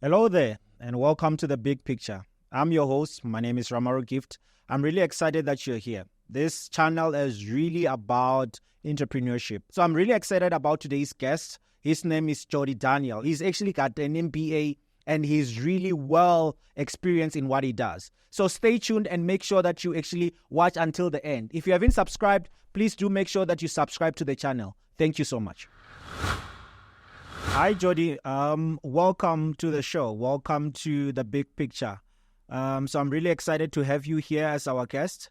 Hello there, and welcome to The Big Picture. I'm your host. My name is Ramaru Gift. I'm really excited that you're here. This channel is really about entrepreneurship. So I'm really excited about today's guest. His name is Jody Daniels. He's actually got an MBA, and he's really well experienced in what he does. So stay tuned and make sure that you actually watch until the end. If you haven't subscribed, please do make sure that you subscribe to the channel. Thank you so much. Hi, Jody. Welcome to the show. Welcome to The Big Picture. So I'm really excited to have you here as our guest.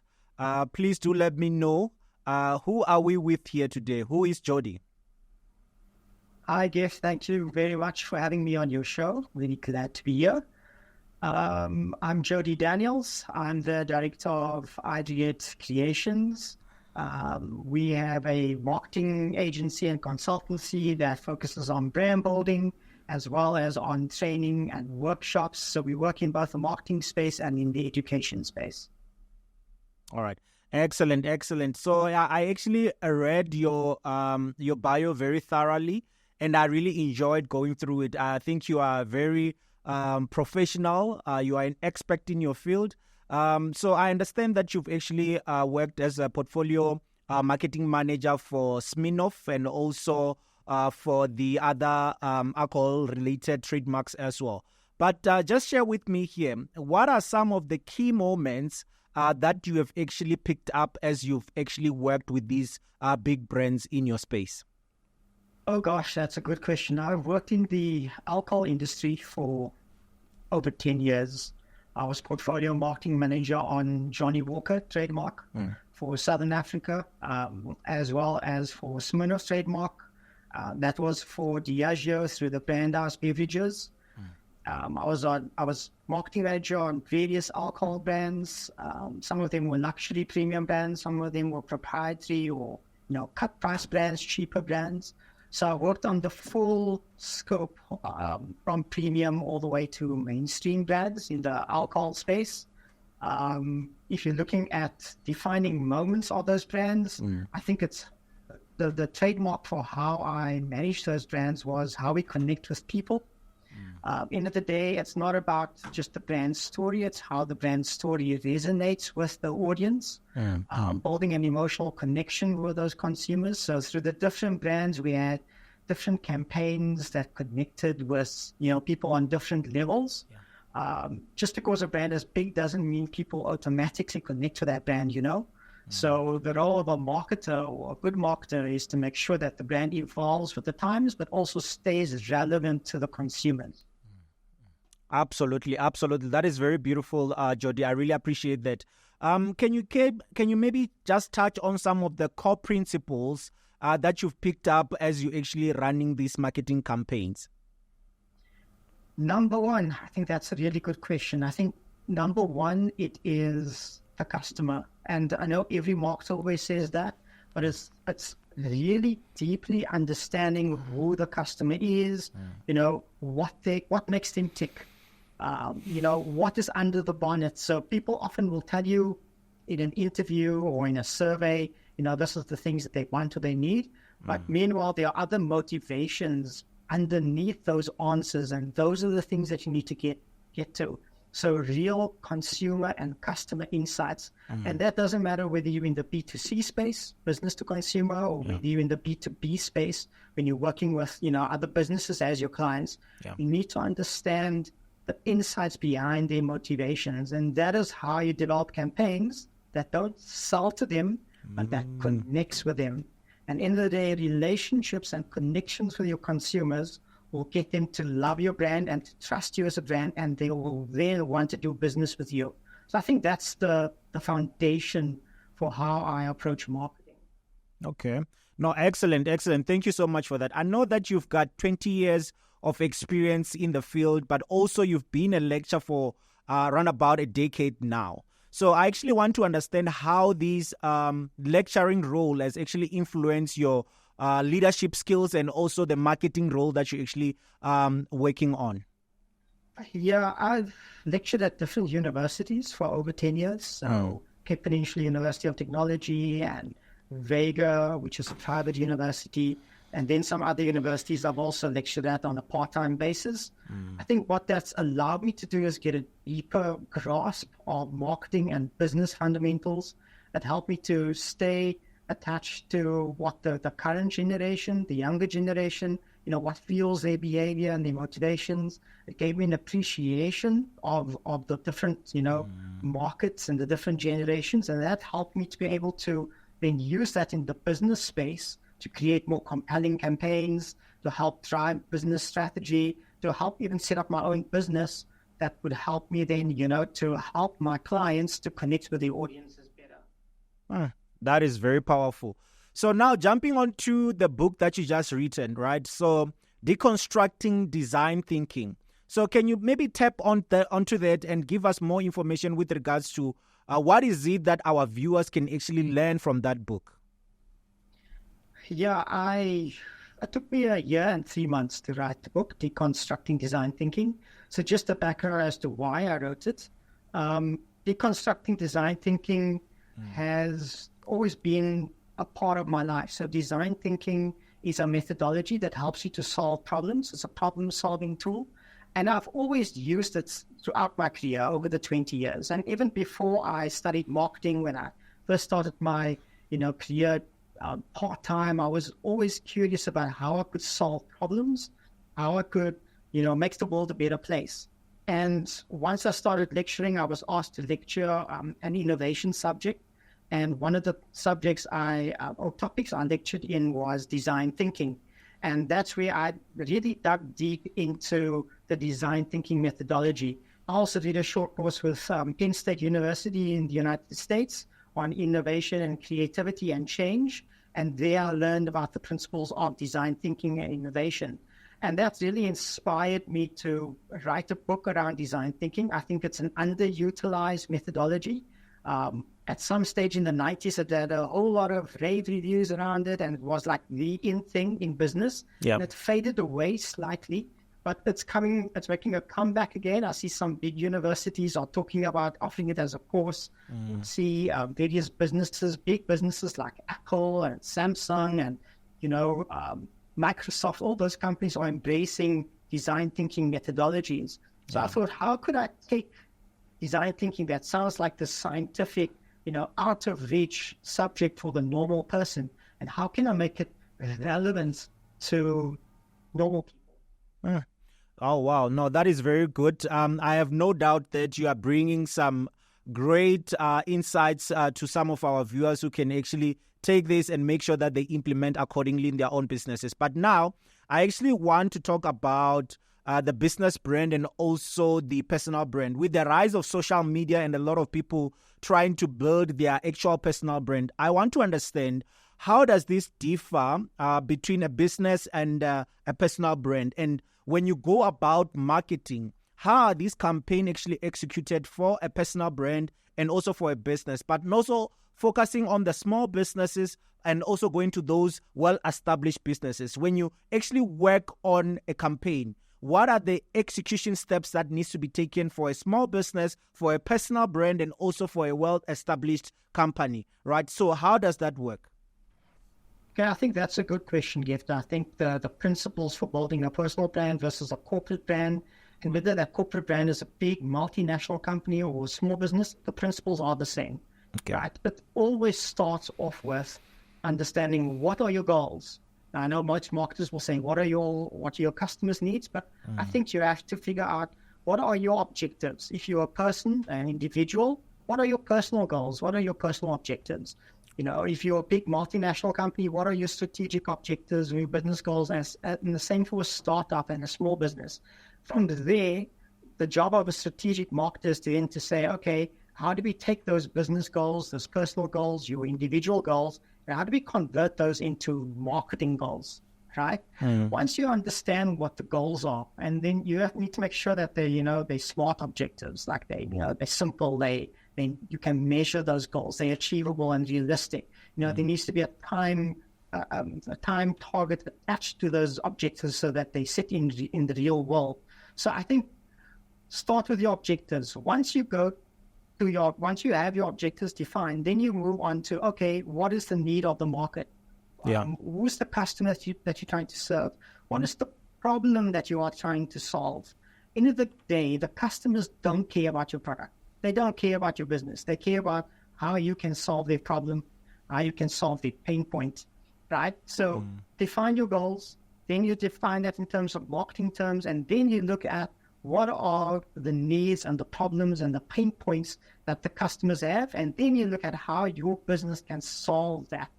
Please do let me know, who are we with here today? Who is Jody? Hi, Gift. Thank you very much for having me on your show. Really glad to be here. I'm Jody Daniels. I'm the director of Idreate Creations. We have a marketing agency and consultancy that focuses on brand building as well as on training and workshops. So we work in both the marketing space and in the education space. All right. Excellent. So I actually read your bio very thoroughly, and I really enjoyed going through it. I think you are very professional. You are an expert in your field. So I understand that you've actually worked as a portfolio marketing manager for Smirnoff and also for the other alcohol-related trademarks as well. But just share with me here, what are some of the key moments that you have actually picked up as you've actually worked with these big brands in your space? Oh gosh, that's a good question. I've worked in the alcohol industry for over 10 years. I was portfolio marketing manager on Johnny Walker trademark for Southern Africa, as well as for Smirnoff trademark. That was for Diageo through the Brand House Beverages. I was marketing manager on various alcohol brands. Some of them were luxury premium brands. Some of them were proprietary or cut price brands, cheaper brands. So I worked on the full scope from premium all the way to mainstream brands in the alcohol space. If you're looking at defining moments of those brands, I think it's the trademark for how I manage those brands was how we connect with people. End of the day, it's not about just the brand story, it's how the brand story resonates with the audience, building an emotional connection with those consumers. So through the different brands, we had different campaigns that connected with people on different levels. Just because a brand is big doesn't mean people automatically connect to that brand, So the role of a marketer or a good marketer is to make sure that the brand evolves with the times, but also stays relevant to the consumers. Absolutely. That is very beautiful, Jody. I really appreciate that. Can you maybe just touch on some of the core principles that you've picked up as you actually running these marketing campaigns? Number one, I think that's a really good question. I think number one, it is the customer. And I know every marketer always says that, but it's really deeply understanding who the customer is, what makes them tick, what is under the bonnet. So people often will tell you in an interview or in a survey, this is the things that they want or they need. But meanwhile, there are other motivations underneath those answers, and those are the things that you need to get to. So real consumer and customer insights. And that doesn't matter whether you're in the B2C space, business to consumer, or whether you're in the B2B space, when you're working with, other businesses as your clients. You need to understand the insights behind their motivations. And that is how you develop campaigns that don't sell to them, but that connects with them. And in the day, relationships and connections with your consumers will get them to love your brand and to trust you as a brand, and they will then want to do business with you. So I think that's the foundation for how I approach marketing. Okay. No, excellent. Thank you so much for that. I know that you've got 20 years of experience in the field, but also you've been a lecturer for around about a decade now. So I actually want to understand how this lecturing role has actually influenced your leadership skills and also the marketing role that you're actually working on. Yeah, I've lectured at different universities for over 10 years. So Cape Peninsula University of Technology and Vega, which is a private university. And then some other universities I've also lectured at on a part-time basis. I think what that's allowed me to do is get a deeper grasp of marketing and business fundamentals that help me to stay attached to what the current generation, the younger generation, what fuels their behavior and their motivations. It gave me an appreciation of the different, markets and the different generations. And that helped me to be able to then use that in the business space to create more compelling campaigns, to help drive business strategy, to help even set up my own business that would help me then, to help my clients to connect with the audiences better. That is very powerful. So now jumping on to the book that you just written, right? So Deconstructing Design Thinking. So can you maybe tap onto that and give us more information with regards to what is it that our viewers can actually learn from that book? Yeah, it took me 1 year and 3 months to write the book, Deconstructing Design Thinking. So just a background as to why I wrote it. Deconstructing Design Thinking has always been a part of my life. So design thinking is a methodology that helps you to solve problems. It's a problem-solving tool. And I've always used it throughout my career over the 20 years. And even before I studied marketing, when I first started my career part-time, I was always curious about how I could solve problems, how I could make the world a better place. And once I started lecturing, I was asked to lecture an innovation subject. And one of the subjects or topics I lectured in was design thinking. And that's where I really dug deep into the design thinking methodology. I also did a short course with Penn State University in the United States on innovation and creativity and change. And there I learned about the principles of design thinking and innovation. And that's really inspired me to write a book around design thinking. I think it's an underutilized methodology. At some stage in the 90s, it had a whole lot of rave reviews around it, and it was like the in thing in business. Yep. And it faded away slightly, but it's making a comeback again. I see some big universities are talking about offering it as a course. See various businesses, big businesses like Apple and Samsung and, Microsoft, all those companies are embracing design thinking methodologies. So I thought, how could I take design thinking that sounds like the scientific, out of reach subject for the normal person, and how can I make it relevant to normal people? Oh, wow. No, that is very good. I have no doubt that you are bringing some great insights to some of our viewers who can actually take this and make sure that they implement accordingly in their own businesses. But now I actually want to talk about the business brand and also the personal brand. With the rise of social media and a lot of people trying to build their actual personal brand, I want to understand, how does this differ between a business and a personal brand? And when you go about marketing, how are these campaigns actually executed for a personal brand and also for a business, but also focusing on the small businesses and also going to those well-established businesses? When you actually work on a campaign, what are the execution steps that needs to be taken for a small business, for a personal brand, and also for a well-established company, right? So how does that work? Okay, I think that's a good question, Gift. I think the principles for building a personal brand versus a corporate brand, and whether that corporate brand is a big multinational company or a small business, the principles are the same. Okay. Right? But always starts off with understanding, what are your goals? Now, I know most marketers will say, what are your customers' needs? But I think you have to figure out, what are your objectives? If you're a person, an individual, what are your personal goals? What are your personal objectives? If you're a big multinational company, what are your strategic objectives or your business goals? And the same for a startup and a small business. From there, the job of a strategic marketer is to say, okay, how do we take those business goals, those personal goals, your individual goals, and how do we convert those into marketing goals, right? Once you understand what the goals are, and then you need to make sure that they're smart objectives, like they're simple, then you can measure those goals, they're achievable and realistic. There needs to be a time target attached to those objectives so that they sit in the real world. So I think start with your objectives. Once you have your objectives defined, then you move on to, okay, what is the need of the market? Yeah. Who's the customer that you're trying to serve? What is the problem that you are trying to solve? End of the day, the customers don't care about your product. They don't care about your business. They care about how you can solve their problem, how you can solve their pain point, right? So define your goals. Then you define that in terms of marketing terms, and then you look at what are the needs and the problems and the pain points that the customers have, and then you look at how your business can solve that.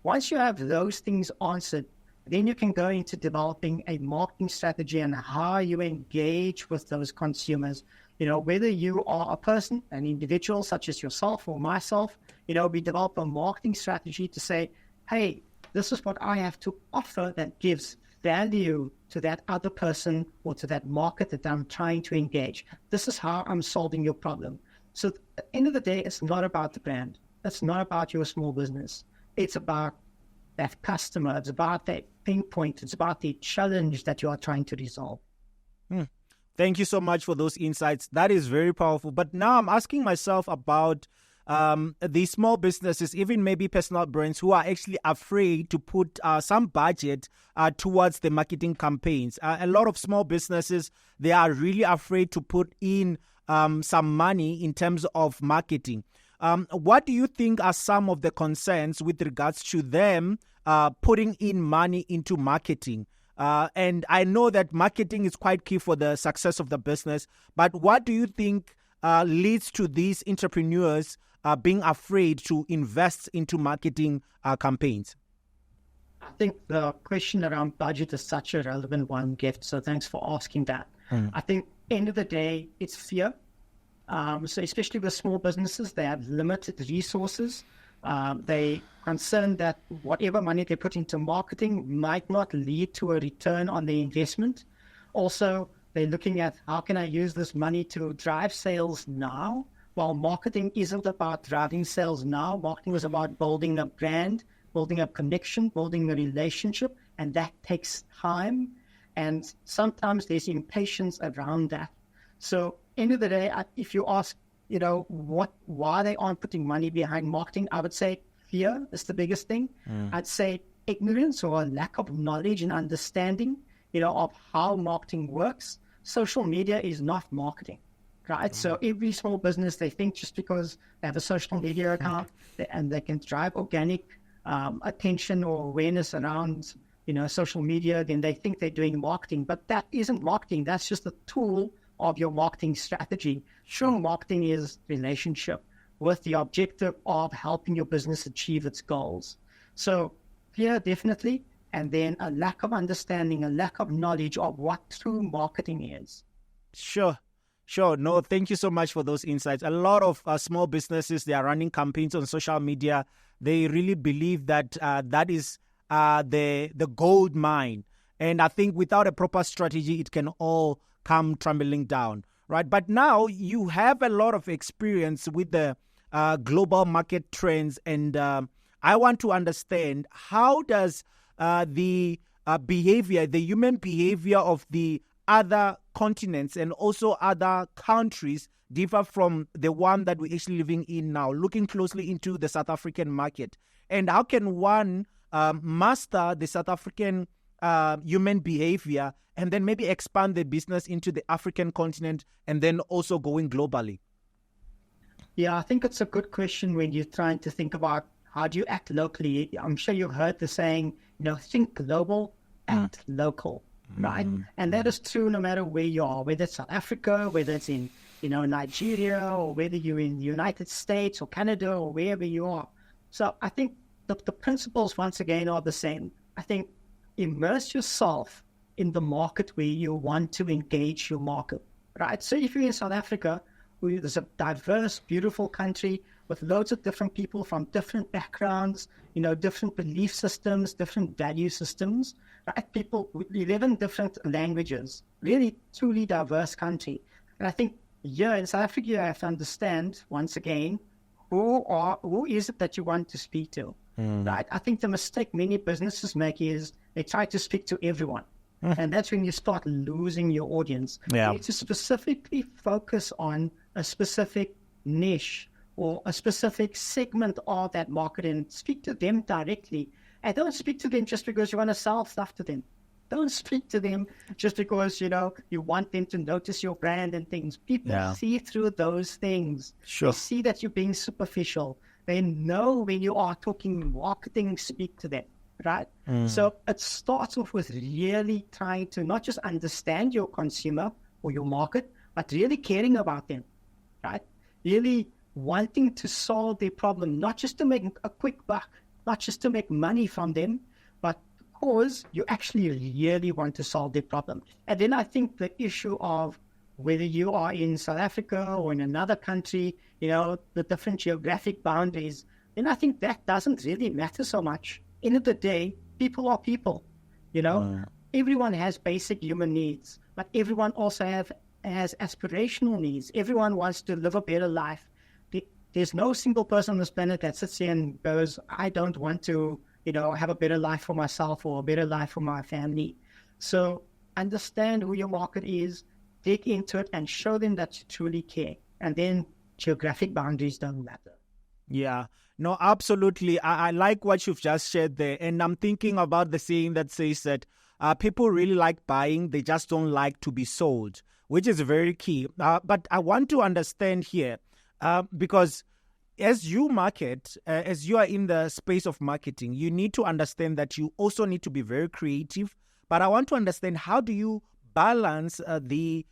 Once you have those things answered, then you can go into developing a marketing strategy and how you engage with those consumers. Whether you are a person, an individual such as yourself or myself, we develop a marketing strategy to say, hey, this is what I have to offer that gives value to that other person or to that market that I'm trying to engage. This is how I'm solving your problem. So at the end of the day, it's not about the brand. It's not about your small business. It's about that customer. It's about that pain point. It's about the challenge that you are trying to resolve. Thank you so much for those insights. That is very powerful. But now I'm asking myself about the small businesses, even maybe personal brands who are actually afraid to put some budget towards the marketing campaigns. A lot of small businesses, they are really afraid to put in some money in terms of marketing. What do you think are some of the concerns with regards to them putting in money into marketing? And I know that marketing is quite key for the success of the business, but what do you think leads to these entrepreneurs being afraid to invest into marketing campaigns? I think the question around budget is such a relevant one, Gift. So thanks for asking that. I think end of the day, it's fear. So especially with small businesses, they have limited resources. They concerned that whatever money they put into marketing might not lead to a return on the investment. Also, they're looking at how can I use this money to drive sales now? While marketing isn't about driving sales now, marketing is about building a brand, building a connection, building a relationship, and that takes time. And sometimes there's impatience around that. So end of the day, if you ask, why they aren't putting money behind marketing, I would say fear is the biggest thing. I'd say ignorance or a lack of knowledge and understanding, of how marketing works. Social media is not marketing, right? So every small business, they think just because they have a social media account and they can drive organic attention or awareness around, social media, then they think they're doing marketing. But that isn't marketing. That's just a tool of your marketing strategy. True marketing is relationship with the objective of helping your business achieve its goals. So fear, definitely, and then a lack of understanding, a lack of knowledge of what true marketing is. Sure. No, thank you so much for those insights. A lot of small businesses, they are running campaigns on social media. They really believe that that is the gold mine. And I think without a proper strategy, it can all come tumbling down, right? But now you have a lot of experience with the global market trends, and I want to understand, how does the behavior, the human behavior of the other continents and also other countries differ from the one that we're actually living in now, looking closely into the South African market? And how can one master the South African human behavior and then maybe expand the business into the African continent and then also going globally? Yeah, I think it's a good question when you're trying to think about how do you act locally. I'm sure you've heard the saying, think global, act local, right? And that is true no matter where you are, whether it's South Africa, whether it's in, Nigeria, or whether you're in the United States or Canada or wherever you are. So I think the principles, once again, are the same. I think immerse yourself in the market where you want to engage your market, right? So if you're in South Africa, there's a diverse, beautiful country with loads of different people from different backgrounds, different belief systems, different value systems, right? People with 11 different languages, really, truly diverse country. And I think here in South Africa, you have to understand, once again, who is it that you want to speak to, right? I think the mistake many businesses make is they try to speak to everyone. And that's when you start losing your audience. Yeah. You need to specifically focus on a specific niche or a specific segment of that market and speak to them directly And don't speak to them just because you want to sell stuff to them. Don't speak to them just because, you want them to notice your brand and things. People see through those things. Sure. They see that you're being superficial. They know when you are talking marketing, speak to them, right? So it starts off with really trying to not just understand your consumer or your market, but really caring about them, right? Really wanting to solve their problem, not just to make a quick buck, not just to make money from them, but because you actually really want to solve their problem. And then I think the issue of whether you are in South Africa or in another country, the different geographic boundaries, then I think that doesn't really matter so much. End of the day, people are people, Everyone has basic human needs, but everyone also has aspirational needs. Everyone wants to live a better life. There's no single person on this planet that sits here and goes, I don't want to, have a better life for myself or a better life for my family. So understand who your market is, dig into it and show them that you truly care. And then geographic boundaries don't matter. Yeah, no, absolutely. I like what you've just shared there. And I'm thinking about the saying that says that people really like buying, they just don't like to be sold, which is very key. But I want to understand here, because as you market, as you are in the space of marketing, you need to understand that you also need to be very creative. But I want to understand, how do you balance the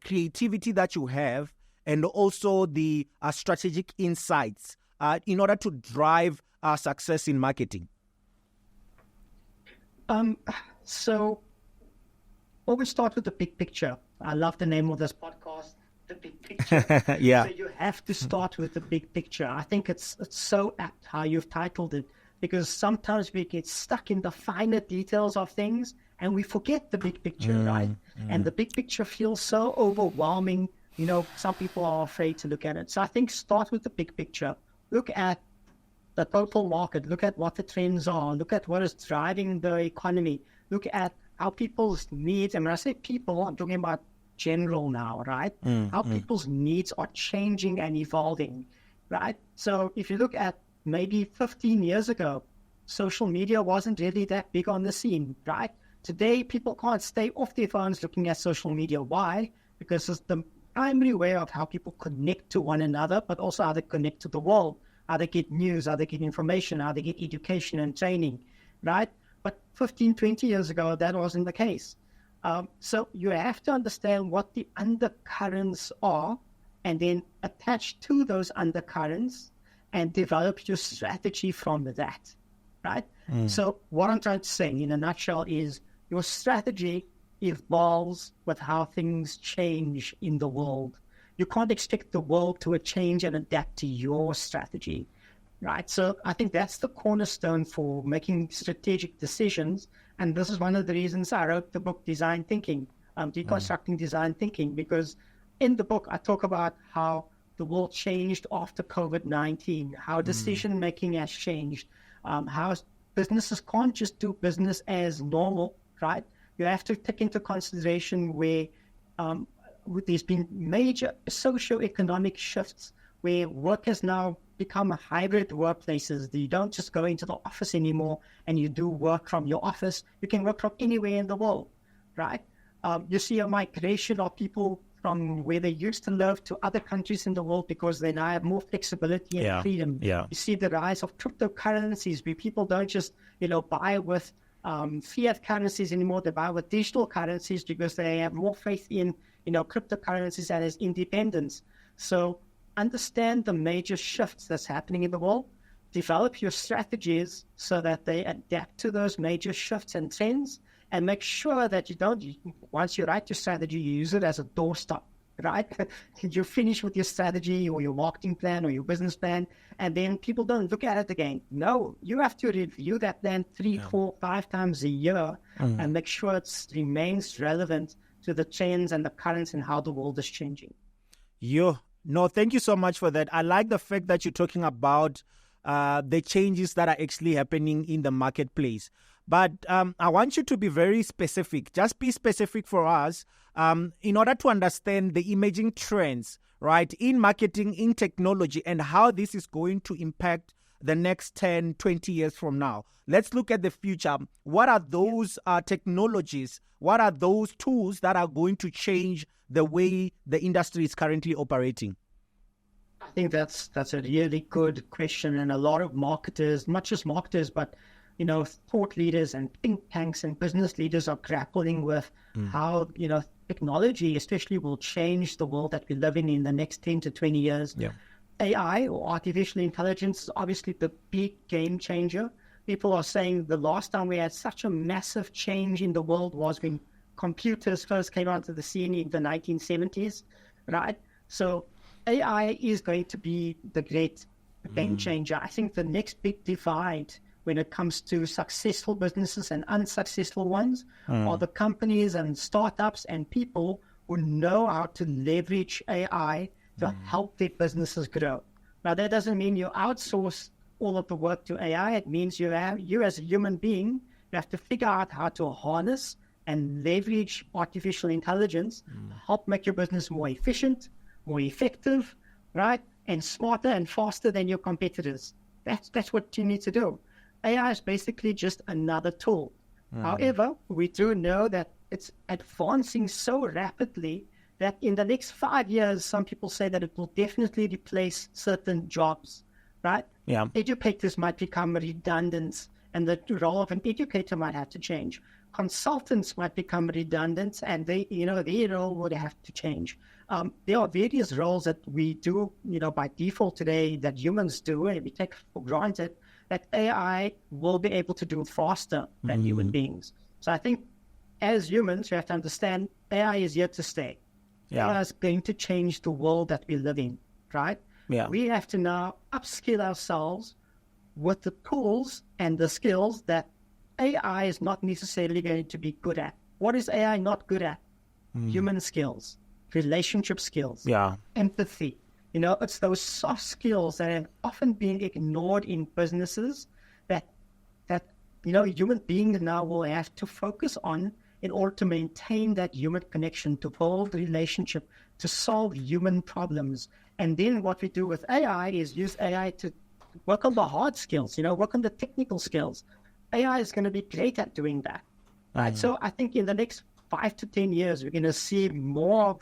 creativity that you have and also the strategic insights in order to drive success in marketing? So always start with the big picture. I love the name of this podcast, the big picture. Yeah. So you have to start with the big picture. I think it's so apt how you've titled it, because sometimes we get stuck in the finer details of things and we forget the big picture, right? And the big picture feels so overwhelming. Some people are afraid to look at it. So I think start with the big picture. Look at the total market. Look at what the trends are. Look at what is driving the economy. Look at how people's needs, and when I say people, I'm talking about general now, right? How people's needs are changing and evolving, right? So if you look at maybe 15 years ago, social media wasn't really that big on the scene, right? Today, people can't stay off their phones looking at social media. Why? Because it's the primary way of how people connect to one another, but also how they connect to the world, how they get news, how they get information, how they get education and training, right? But 15, 20 years ago, that wasn't the case. So you have to understand what the undercurrents are and then attach to those undercurrents and develop your strategy from that, right? So what I'm trying to say in a nutshell is your strategy evolves with how things change in the world. You can't expect the world to change and adapt to your strategy, right? So I think that's the cornerstone for making strategic decisions. And this is one of the reasons I wrote the book Design Thinking, Deconstructing Design Thinking, because in the book I talk about how the world changed after COVID-19, how decision-making has changed, how businesses can't just do business as normal, right? You have to take into consideration where there's been major socio-economic shifts where work has now become a hybrid workplaces. You don't just go into the office anymore and you do work from your office. You can work from anywhere in the world, right? You see a migration of people from where they used to live to other countries in the world because they now have more flexibility and freedom. You see the rise of cryptocurrencies where people don't just, buy with fiat currencies anymore. They buy with digital currencies because they have more faith in, cryptocurrencies and its independence. So understand the major shifts that's happening in the world, develop your strategies so that they adapt to those major shifts and trends, and make sure that you don't, once you write your strategy, you use it as a doorstop, right? You finish with your strategy or your marketing plan or your business plan, and then people don't look at it again. No, you have to review that plan 3, 4, 5 times a year and make sure it remains relevant to the trends and the currents and how the world is changing. No, thank you so much for that. I like the fact that you're talking about the changes that are actually happening in the marketplace. But I want you to be very specific. Just be specific for us in order to understand the emerging trends, right, in marketing, in technology, and how this is going to impact the next 10, 20 years from now. Let's look at the future. What are those technologies? What are those tools that are going to change the way the industry is currently operating? I think that's a really good question, and a lot of marketers, not just marketers, but thought leaders and think tanks and business leaders are grappling with how technology especially will change the world that we live in the next 10 to 20 years. Yeah. AI or artificial intelligence is obviously the big game changer. People are saying the last time we had such a massive change in the world was when computers first came onto the scene in the 1970s, right? So AI is going to be the great game changer. I think the next big divide when it comes to successful businesses and unsuccessful ones are the companies and startups and people who know how to leverage AI to help their businesses grow. Now, that doesn't mean you outsource all of the work to AI. It means you as a human being, you have to figure out how to harness and leverage artificial intelligence to help make your business more efficient, more effective, right? And smarter and faster than your competitors. That's what you need to do. AI is basically just another tool. However, we do know that it's advancing so rapidly that in the next 5 years, some people say that it will definitely replace certain jobs, right? Yeah. Educators might become redundant, and the role of an educator might have to change. Consultants might become redundant, and their role would have to change. There are various roles that we do, by default today that humans do, and we take for granted that AI will be able to do faster than human beings. So I think as humans, we have to understand AI is here to stay. Yeah. AI is going to change the world that we live in, right? Yeah. We have to now upskill ourselves with the tools and the skills that AI is not necessarily going to be good at. What is AI not good at? Human skills, relationship skills, empathy. It's those soft skills that have often been ignored in businesses that human beings now will have to focus on in order to maintain that human connection, to build relationship, to solve human problems. And then what we do with AI is use AI to work on the hard skills, work on the technical skills. AI is going to be great at doing that. Right? So I think in the next 5 to 10 years, we're going to see more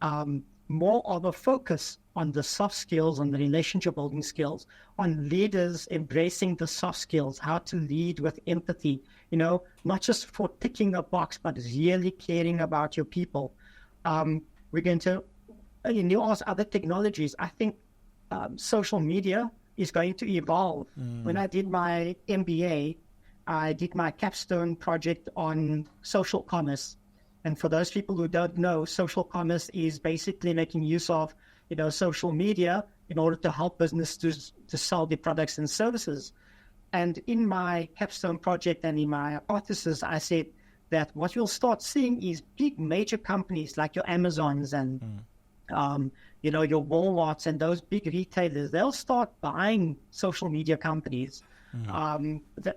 of a focus on the soft skills, on the relationship building skills, on leaders embracing the soft skills, how to lead with empathy, not just for ticking a box, but really caring about your people. We're going to, you ask other technologies, I think social media is going to evolve. When I did my MBA, I did my capstone project on social commerce. And for those people who don't know, social commerce is basically making use of, social media in order to help businesses to sell their products and services. And in my capstone project and in my hypothesis, I said that what you'll start seeing is big major companies like your Amazons and, your Walmarts and those big retailers, they'll start buying social media companies.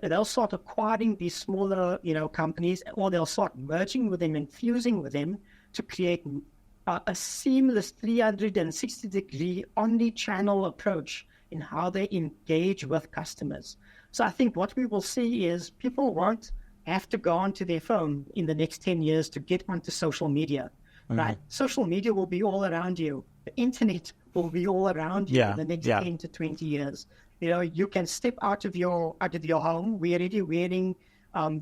They'll start acquiring these smaller, companies, or they'll start merging with them and fusing with them to create a seamless 360-degree omni-channel approach in how they engage with customers. So I think what we will see is people won't have to go onto their phone in the next 10 years to get onto social media, right? Social media will be all around you. The internet will be all around you in the next 10 to 20 years. You can step out of your home. We're already wearing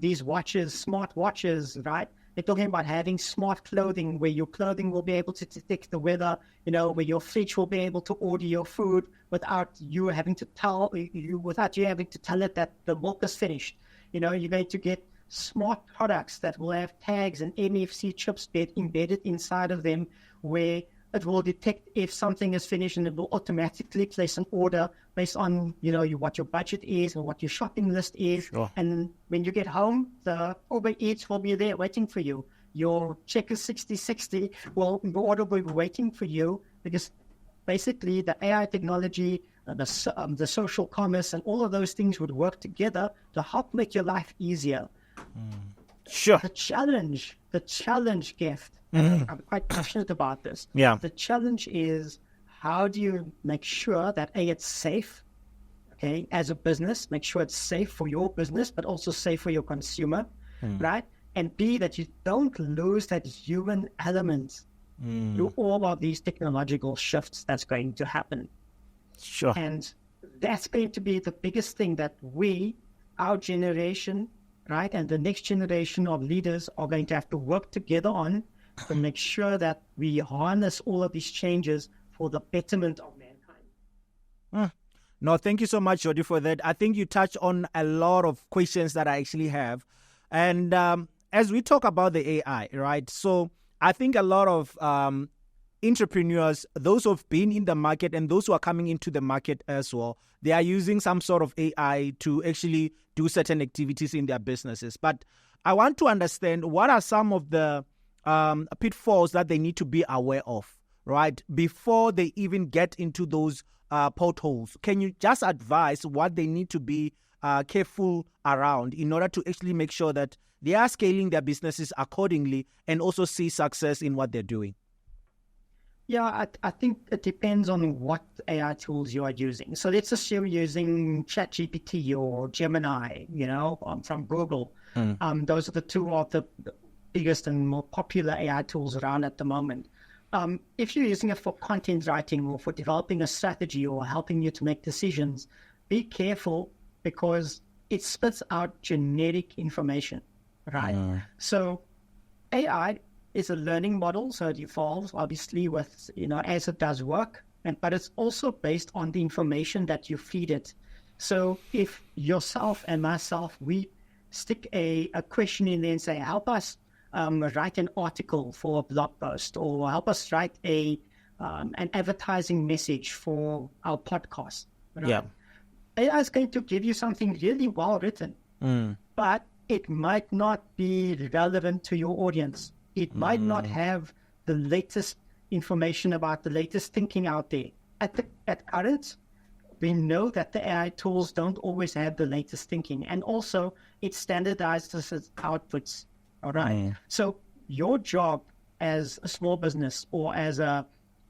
these watches, smart watches, right? They're talking about having smart clothing where your clothing will be able to detect the weather, where your fridge will be able to order your food without you having to tell it that the milk is finished. You're going to get smart products that will have tags and NFC chips embedded inside of them where it will detect if something is finished, and it will automatically place an order based on, what your budget is and what your shopping list is. Sure. And when you get home, the Uber Eats will be there waiting for you. Your Checkers 6060 the order will be waiting for you, because basically the AI technology, the social commerce, and all of those things would work together to help make your life easier. Sure. The challenge, Gift, I'm quite passionate about this. Yeah. The challenge is, how do you make sure that A, it's safe, okay, as a business, make sure it's safe for your business, but also safe for your consumer, right? And B, that you don't lose that human element through all of these technological shifts that's going to happen. Sure. And that's going to be the biggest thing that we, our generation, right, and the next generation of leaders are going to have to work together on to make sure that we harness all of these changes for the betterment of mankind. No, thank you so much, Jody, for that. I think you touched on a lot of questions that I actually have. And as we talk about the AI, right, so I think a lot of entrepreneurs, those who have been in the market and those who are coming into the market as well, they are using some sort of AI to actually do certain activities in their businesses. But I want to understand, what are some of the pitfalls that they need to be aware of, right, before they even get into those potholes? Can you just advise what they need to be careful around in order to actually make sure that they are scaling their businesses accordingly and also see success in what they're doing? Yeah, I think it depends on what AI tools you are using. So let's assume you're using ChatGPT or Gemini, from Google. Those are the two of the biggest and more popular AI tools around at the moment. If you're using it for content writing or for developing a strategy or helping you to make decisions, be careful, because it spits out generic information, right? So AI is a learning model, so it evolves obviously with, as it does work, but it's also based on the information that you feed it. So if yourself and myself, we stick a question in there and say, help us write an article for a blog post, or help us write an advertising message for our podcast. Right? Yeah. AI is going to give you something really well written, but it might not be relevant to your audience. It might not have the latest information about the latest thinking out there. At current, we know that the AI tools don't always have the latest thinking, and also it standardizes its outputs. All right. So your job as a small business, or as a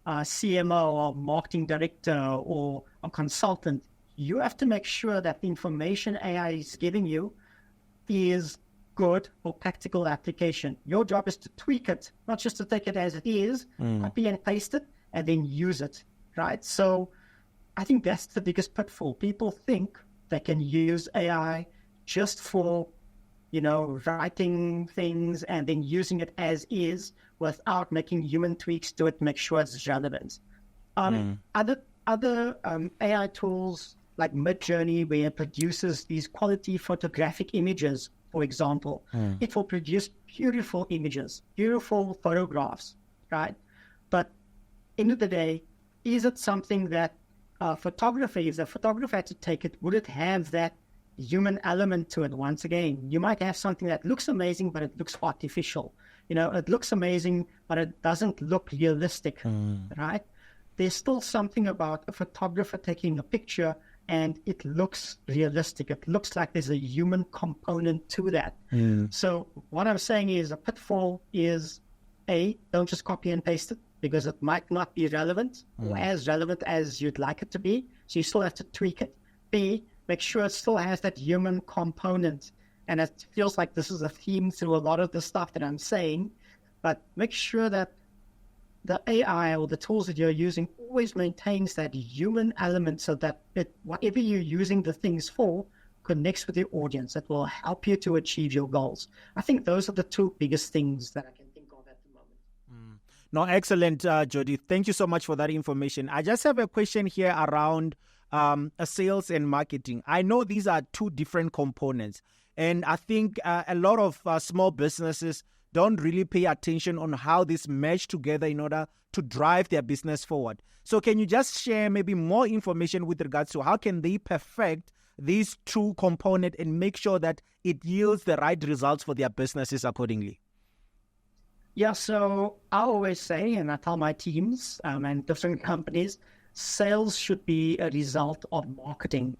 CMO or marketing director or a consultant, you have to make sure that the information AI is giving you is good for practical application. Your job is to tweak it, not just to take it as it is, copy and paste it, and then use it, right? So I think that's the biggest pitfall. People think they can use AI just for, writing things and then using it as is without making human tweaks to it to make sure it's relevant. Other AI tools like Midjourney, where it produces these quality photographic images, for example, it will produce beautiful images, beautiful photographs, right? But end of the day, is it something that photography, if the photographer had to take it, would it have that human element to it? Once again, you might have something that looks amazing, but it looks artificial. It looks amazing, but it doesn't look realistic, right? There's still something about a photographer taking a picture and it looks realistic. It looks like there's a human component to that. So what I'm saying is, a pitfall is, A, don't just copy and paste it, because it might not be relevant or as relevant as you'd like it to be. So you still have to tweak it. B, make sure it still has that human component. And it feels like this is a theme through a lot of the stuff that I'm saying. But make sure that the AI or the tools that you're using always maintains that human element, so that whatever you're using the things for connects with your audience. That will help you to achieve your goals. I think those are the two biggest things that I can think of at the moment. No, excellent, Jody. Thank you so much for that information. I just have a question here around sales and marketing. I know these are two different components, and I think a lot of small businesses don't really pay attention on how this mesh together in order to drive their business forward. So can you just share maybe more information with regards to how can they perfect these two components and make sure that it yields the right results for their businesses accordingly? Yeah, so I always say, and I tell my teams and different companies, sales should be a result of marketing.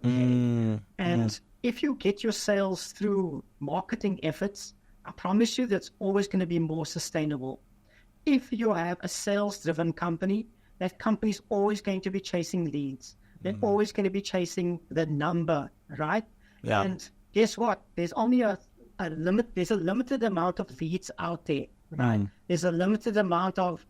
And if you get your sales through marketing efforts, I promise you that's always going to be more sustainable. If you have a sales-driven company, that company is always going to be chasing leads. They're always going to be chasing the number, right? Yeah. And guess what? There's only a limit. There's a limited amount of leads out there, right? There's a limited amount of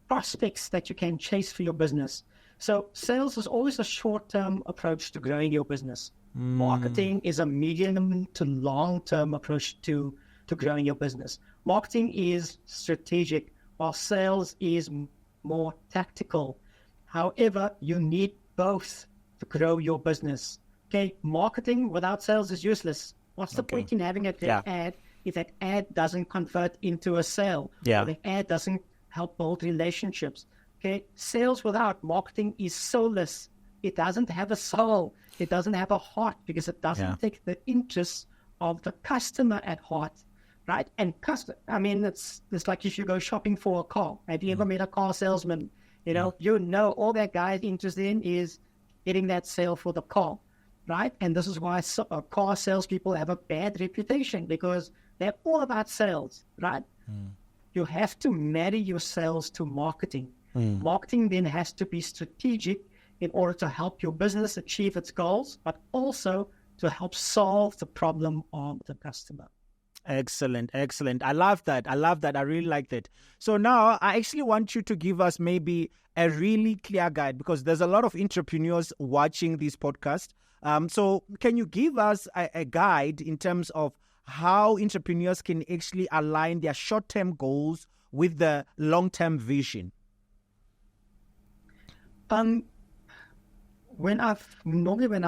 prospects that you can chase for your business. So sales is always a short-term approach to growing your business. Marketing is a medium to long-term approach to growing your business. Marketing is strategic, while sales is more tactical. However, you need both to grow your business. Okay, marketing without sales is useless. What's the point in having a great ad if that ad doesn't convert into a sale? Or the ad doesn't help build relationships. Okay, sales without marketing is soulless. It doesn't have a soul. It doesn't have a heart because it doesn't take the interests of the customer at heart, right? And it's like if you go shopping for a car. Have you ever met a car salesman? You know, all that guy is interested in is getting that sale for the car, right? And this is why car salespeople have a bad reputation because they're all about sales, right? You have to marry your sales to marketing. Marketing then has to be strategic in order to help your business achieve its goals, but also to help solve the problem of the customer. Excellent. I love that. I really like that. So now I actually want you to give us maybe a really clear guide because there's a lot of entrepreneurs watching this podcast. So can you give us a guide in terms of how entrepreneurs can actually align their short-term goals with the long-term vision? When I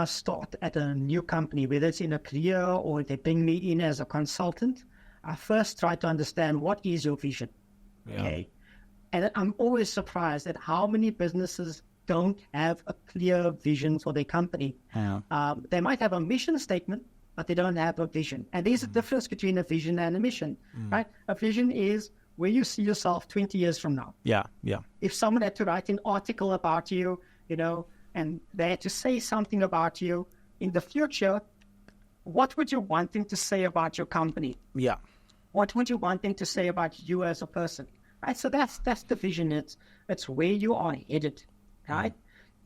start at a new company, whether it's in a career or they bring me in as a consultant, I first try to understand what is your vision. Okay. And I'm always surprised at how many businesses don't have a clear vision for their company. They might have a mission statement, but they don't have a vision. And there's a difference between a vision and a mission, right? A vision is where you see yourself 20 years from now. If someone had to write an article about you, and they had to say something about you in the future, what would you want them to say about your company? What would you want them to say about you as a person? Right? So that's the vision. It's where you are headed, right?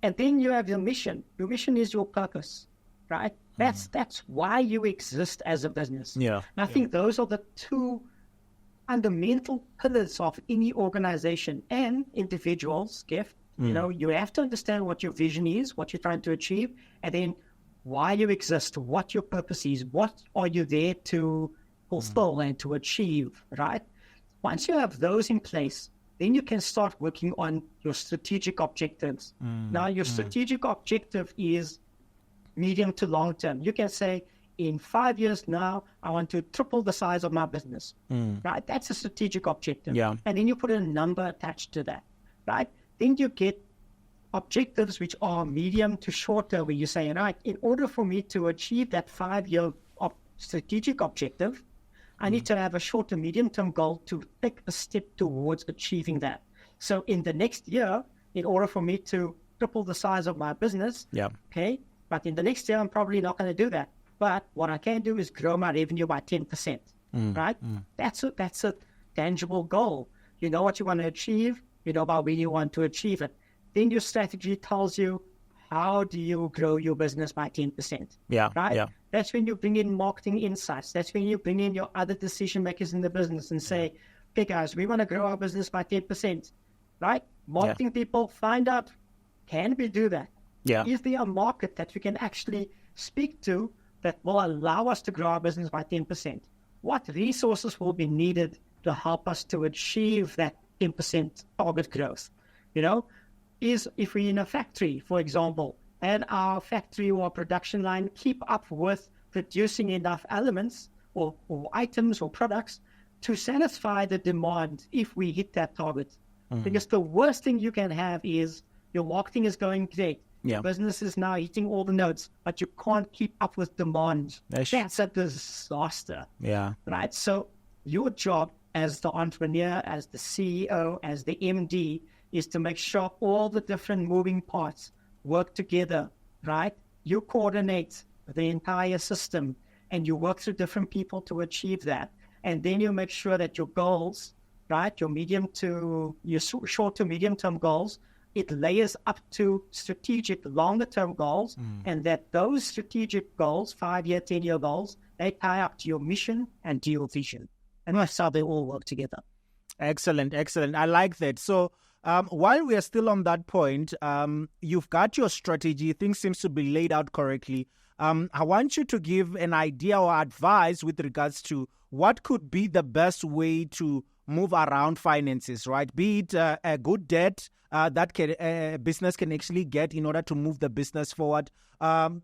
And then you have your mission. Your mission is your purpose, right? That's why you exist as a business. And I think those are the two fundamental pillars of any organization and individuals, Gift. You have to understand what your vision is, what you're trying to achieve, and then why you exist, what your purpose is, what are you there to fulfill and to achieve, right? Once you have those in place, then you can start working on your strategic objectives. Now, your strategic objective is medium to long term. You can say, in 5 years now, I want to triple the size of my business, right? That's a strategic objective. And then you put a number attached to that, right? Then you get objectives which are medium to short term, where you say, right, in order for me to achieve that 5-year strategic objective, I need to have a short to medium term goal to take a step towards achieving that. So in the next year, in order for me to triple the size of my business, okay, but in the next year, I'm probably not going to do that. But what I can do is grow my revenue by 10%, right? That's a tangible goal. You know what you want to achieve. You know about when you want to achieve it. Then your strategy tells you how do you grow your business by 10%. Right? That's when you bring in marketing insights. That's when you bring in your other decision makers in the business and say, okay, guys, we want to grow our business by 10%. Right? Marketing people find out, can we do that? Is there a market that we can actually speak to that will allow us to grow our business by 10%? What resources will be needed to help us to achieve that 10% target growth? Is if we're in a factory, for example, and our factory or production line keep up with producing enough elements or items or products to satisfy the demand if we hit that target. Because the worst thing you can have is your marketing is going great. Your business is now hitting all the notes, but you can't keep up with demand. That's a disaster. Right? So your job as the entrepreneur, as the CEO, as the MD, is to make sure all the different moving parts work together, right? You coordinate the entire system and you work through different people to achieve that. And then you make sure that your goals, right, your short to medium term goals it layers up to strategic longer-term goals, and that those strategic goals, 5-year, 10-year goals, they tie up to your mission and to your vision. And that's how they all work together. Excellent, excellent. I like that. So while we are still on that point, you've got your strategy. Things seems to be laid out correctly. I want you to give an idea or advice with regards to what could be the best way to move around finances, right? Be it a good debt that a business can actually get in order to move the business forward.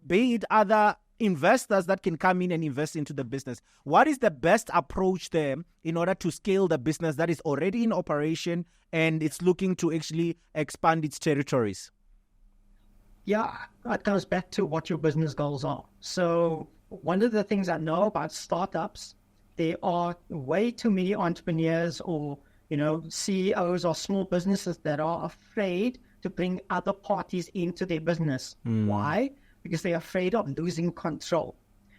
Be it other investors that can come in and invest into the business. What is the best approach there in order to scale the business that is already in operation and it's looking to actually expand its territories? Yeah, that goes back to what your business goals are. So one of the things I know about startups, there are way too many entrepreneurs or, CEOs or small businesses that are afraid to bring other parties into their business. Why? Because they're afraid of losing control.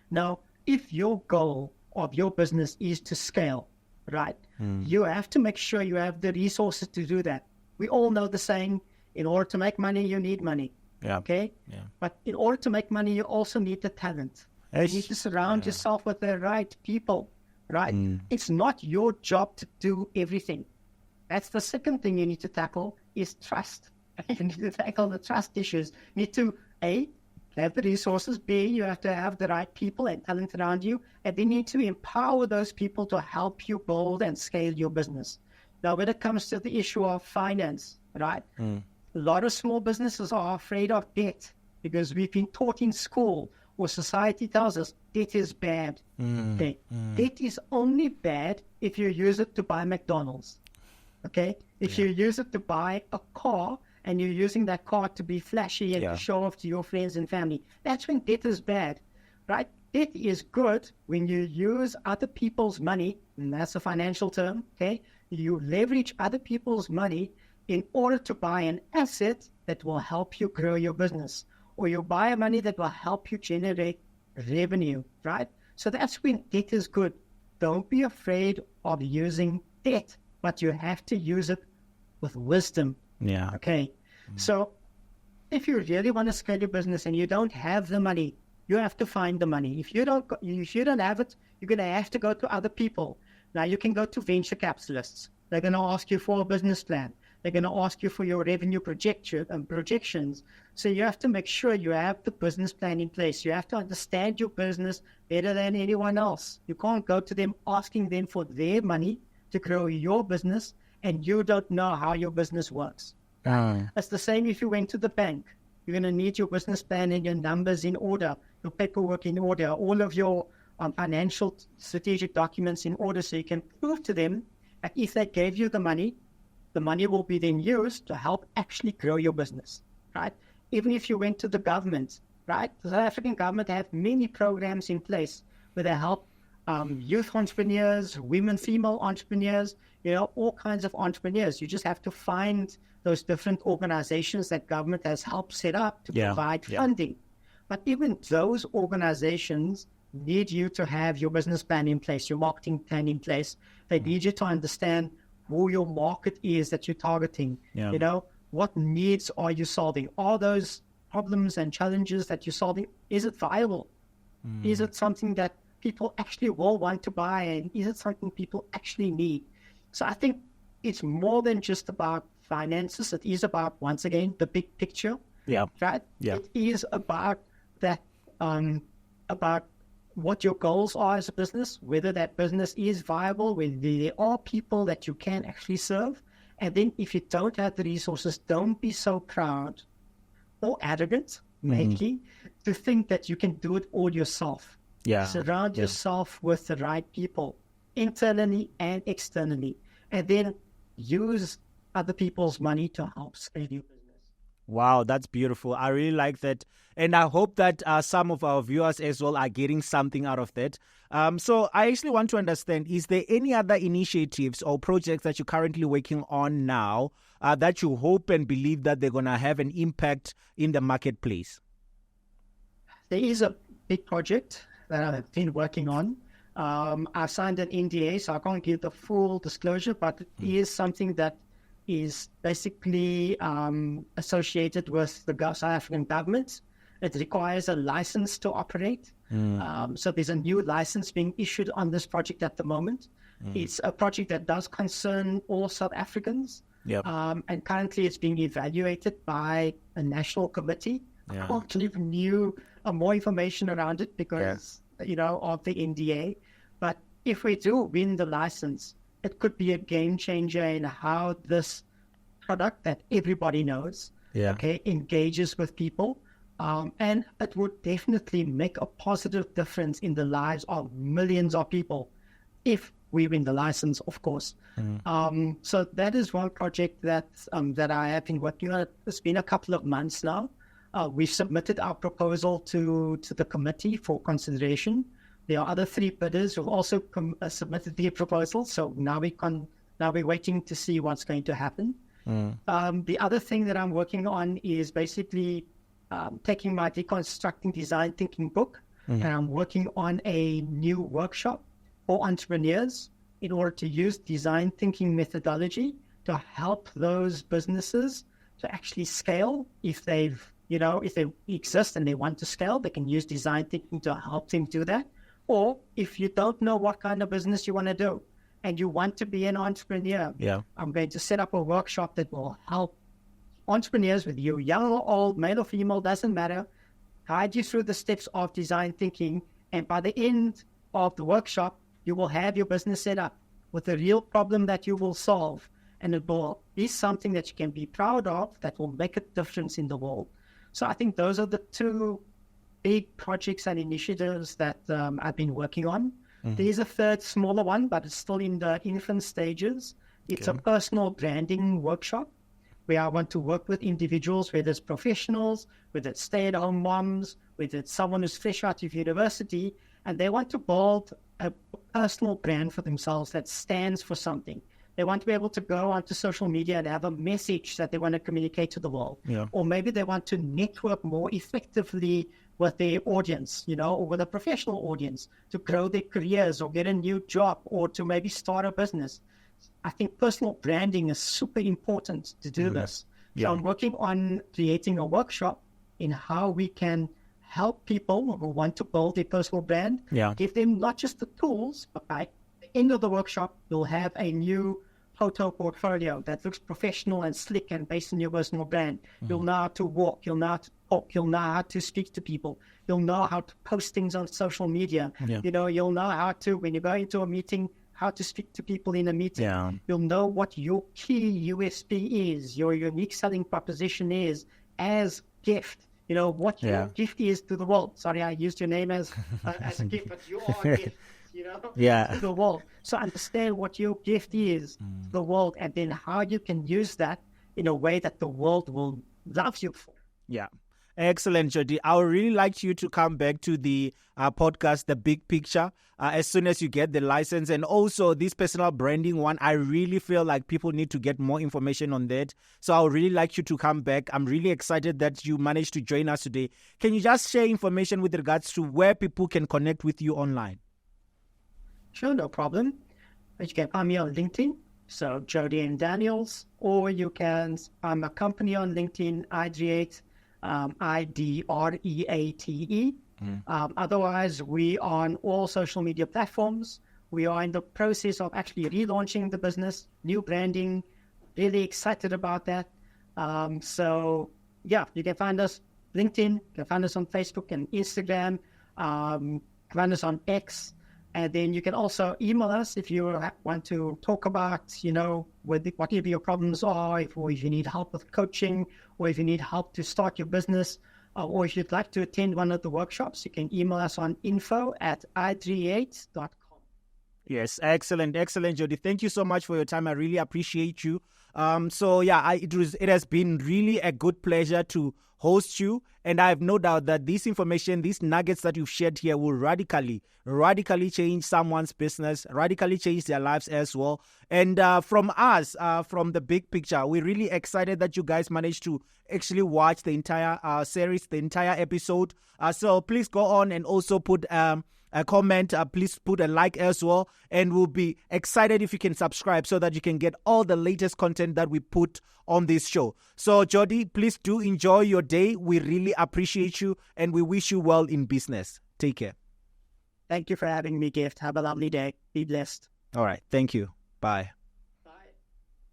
Now, if your goal of your business is to scale, right, you have to make sure you have the resources to do that. We all know the saying, in order to make money, you need money. Yeah. Okay? Yeah. But in order to make money, you also need the talent. You need to surround yourself with the right people, right? It's not your job to do everything. That's the second thing you need to tackle is trust. You need to tackle the trust issues. You need to, A, have the resources. B, you have to have the right people and talent around you. And they need to empower those people to help you build and scale your business. Now, when it comes to the issue of finance, right? A lot of small businesses are afraid of debt because we've been taught in school or society tells us debt is bad. Okay? Debt is only bad if you use it to buy McDonald's. Okay? If you use it to buy a car, and you're using that car to be flashy and to show off to your friends and family, that's when debt is bad, right? Debt is good when you use other people's money, and that's a financial term, okay? You leverage other people's money in order to buy an asset that will help you grow your business, or you buy money that will help you generate revenue, right? So that's when debt is good. Don't be afraid of using debt, but you have to use it with wisdom. Yeah. Okay. So if you really want to scale your business and you don't have the money, you have to find the money. If you don't have it, you're going to have to go to other people. Now you can go to venture capitalists. They're going to ask you for a business plan. They're going to ask you for your revenue projections. So you have to make sure you have the business plan in place. You have to understand your business better than anyone else. You can't go to them asking them for their money to grow your business and you don't know how your business works. It's the same if you went to the bank. You're going to need your business plan and your numbers in order, your paperwork in order, all of your financial strategic documents in order so you can prove to them that if they gave you the money will be then used to help actually grow your business, right? Even if you went to the government, right? The South African government have many programs in place where they help youth entrepreneurs, women, female entrepreneurs, all kinds of entrepreneurs. You just have to find those different organizations that government has helped set up to provide funding. But even those organizations need you to have your business plan in place, your marketing plan in place. They need you to understand who your market is that you're targeting. What needs are you solving? Are those problems and challenges that you're solving, is it viable? Is it something that people actually will want to buy, and is it something people actually need? So I think it's more than just about finances. It is about, once again, the big picture. Right? It is about that, about what your goals are as a business, whether that business is viable, whether there are people that you can actually serve. And then if you don't have the resources, don't be so proud or arrogant, maybe, to think that you can do it all yourself. Surround yourself with the right people, internally and externally, and then use other people's money to help scale your business. Wow, that's beautiful. I really like that. And I hope that some of our viewers as well are getting something out of that. So I actually want to understand, is there any other initiatives or projects that you're currently working on now that you hope and believe that they're going to have an impact in the marketplace? There is a big project that I've been working on. I've signed an NDA, so I can't give the full disclosure, but it is something that is basically associated with the South African government. It requires a license to operate. So there's a new license being issued on this project at the moment. It's a project that does concern all South Africans. Yep. And currently it's being evaluated by a national committee. I can't give you more information around it because, of the NDA. But if we do win the license, it could be a game changer in how this product that everybody knows, engages with people. And it would definitely make a positive difference in the lives of millions of people if we win the license, of course. So that is one project that I have been working on. It's been a couple of months now. We've submitted our proposal to the committee for consideration. There are other 3 bidders who also submitted their proposals. So now we're waiting to see what's going to happen. The other thing that I'm working on is basically taking my Deconstructing Design Thinking book, and I'm working on a new workshop for entrepreneurs in order to use design thinking methodology to help those businesses to actually scale. If they exist and they want to scale, they can use design thinking to help them do that. Or if you don't know what kind of business you want to do and you want to be an entrepreneur, I'm going to set up a workshop that will help entrepreneurs, with you young or old, male or female, doesn't matter, guide you through the steps of design thinking. And by the end of the workshop, you will have your business set up with a real problem that you will solve. And it will be something that you can be proud of, that will make a difference in the world. So I think those are the 2 big projects and initiatives that I've been working on. There's a 3rd smaller one, but it's still in the infant stages. It's a personal branding workshop where I want to work with individuals, whether it's professionals, whether it's stay-at-home moms, whether it's someone who's fresh out of university, and they want to build a personal brand for themselves that stands for something. They want to be able to go onto social media and have a message that they want to communicate to the world. Or maybe they want to network more effectively with their audience, or with a professional audience to grow their careers or get a new job or to maybe start a business. I think personal branding is super important to do this. So I'm working on creating a workshop in how we can help people who want to build their personal brand, give them not just the tools, but by the end of the workshop, you'll have a new photo portfolio that looks professional and slick and based on your personal brand. You'll know how to walk, you'll know how to talk, you'll know how to speak to people, you'll know how to post things on social media. You'll know how to, when you go into a meeting, how to speak to people in a meeting. You'll know what your key USP is, your unique selling proposition is as Gift. What your gift is to the world. Sorry, I used your name as a gift, but you are a gift, to the world. So understand what your gift is to the world, and then how you can use that in a way that the world will love you for. Excellent, Jody. I would really like you to come back to the podcast, The Big Picture, as soon as you get the license. And also this personal branding one, I really feel like people need to get more information on that. So I would really like you to come back. I'm really excited that you managed to join us today. Can you just share information with regards to where people can connect with you online? Sure, no problem. You can find me on LinkedIn, so Jody Daniels, or you can find my company on LinkedIn, idreate, IDREATE. Otherwise, we are on all social media platforms. We are in the process of actually relaunching the business, new branding, really excited about that. So you can find us LinkedIn, you can find us on Facebook and Instagram, find us on X. And then you can also email us if you want to talk about, whatever your problems are, or if you need help with coaching, or if you need help to start your business, or if you'd like to attend one of the workshops, you can email us on info@idreate.com. Yes, excellent, Jody. Thank you so much for your time. I really appreciate you. It has been really a good pleasure to host you, and I have no doubt that this information, these nuggets that you've shared here will radically change someone's business, radically change their lives as well. And from us, from The Big Picture, we're really excited that you guys managed to actually watch the entire series, the entire episode. So please go on and also put a comment. Please put a like as well. And we'll be excited if you can subscribe so that you can get all the latest content that we put on this show. So, Jody, please do enjoy your day. We really appreciate you and we wish you well in business. Take care. Thank you for having me, Gift. Have a lovely day. Be blessed. All right. Thank you. Bye.